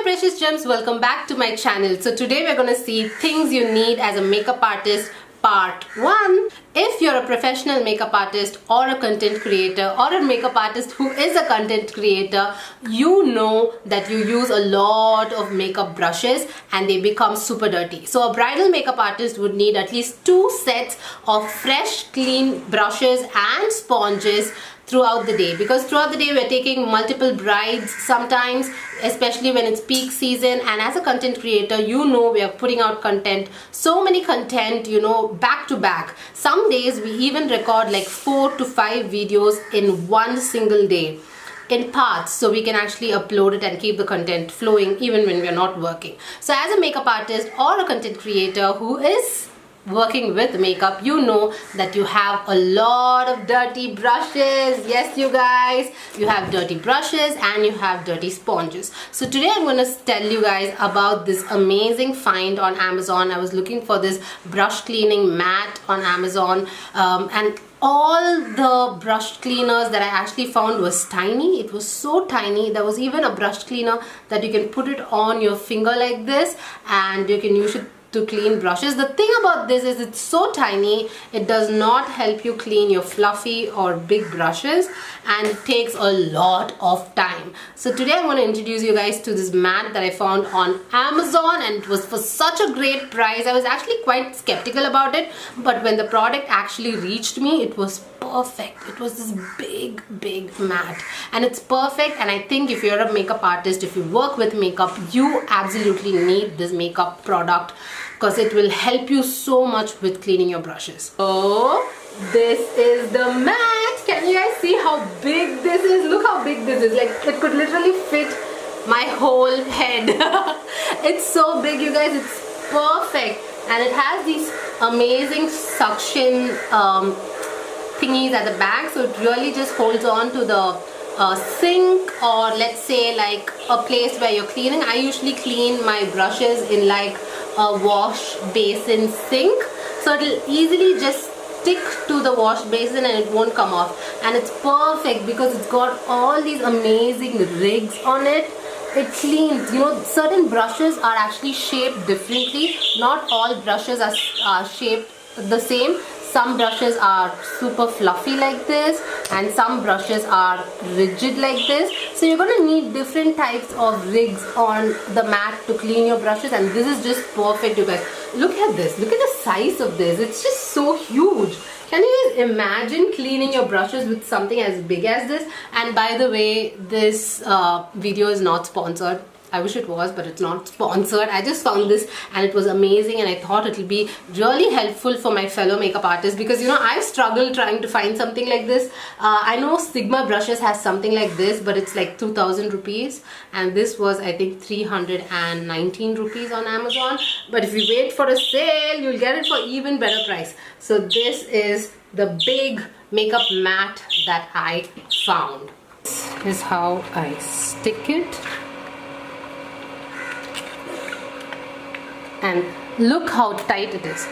precious gems, welcome back to my channel. So today we're going to see things you need as a makeup artist part 1. If you're a professional makeup artist or a content creator or a makeup artist who is a content creator, you know that you use a lot of makeup brushes and they become super dirty. So a bridal makeup artist would need at least 2 sets of fresh clean brushes and sponges throughout the day, because throughout the day we're taking multiple brides sometimes, especially when it's peak season, and as a content creator, you know, we are putting out content, so many content, you know, back to back. Some days we even record like 4 to 5 videos in one single day in parts, so we can actually upload it and keep the content flowing even when we're not working. So as a makeup artist or a content creator who is working with makeup, you know that you have a lot of dirty brushes. Yes, you guys, you have dirty brushes and you have dirty sponges. So today I'm going to tell you guys about this amazing find on Amazon. I was looking for this brush cleaning mat on Amazon, and all the brush cleaners that I actually found was tiny. It was so tiny. There was even a brush cleaner that you can put it on your finger like this and you can use it to clean brushes. The thing about this is it's so tiny, it does not help you clean your fluffy or big brushes, and it takes a lot of time. So today I'm going to introduce you guys to this mat that I found on Amazon, and it was for such a great price. I was actually quite skeptical about it, but when the product actually reached me, it was perfect. It was this big mat, and it's perfect. And I think if you're a makeup artist, if you work with makeup, you absolutely need this makeup product, because it will help you so much with cleaning your brushes. So this is the mat. Can you guys see how big this is? Look how big this is. Like, it could literally fit my whole head. It's so big, you guys. It's perfect, and it has these amazing suction thingies at the back, so it really just holds on to the sink, or let's say like a place where you're cleaning. I usually clean my brushes in like a wash basin sink, so it'll easily just stick to the wash basin and it won't come off. And it's perfect because it's got all these amazing rigs on it. It cleans, you know, certain brushes are actually shaped differently. Not all brushes are shaped the same. Some brushes are super fluffy like this, and some brushes are rigid like this. So you're going to need different types of rigs on the mat to clean your brushes, and this is just perfect, you guys. Look at this. Look at the size of this. It's just so huge. Can you guys imagine cleaning your brushes with something as big as this? And by the way, this video is not sponsored. I wish it was, but it's not sponsored. I just found this and it was amazing, and I thought it will be really helpful for my fellow makeup artists, because you know, I've struggled trying to find something like this. I know Sigma brushes has something like this, but it's like 2,000 rupees, and this was I think 319 rupees on Amazon. But if you wait for a sale, you'll get it for even better price. So this is the big makeup mat that I found. This is how I stick it. And look how tight it is.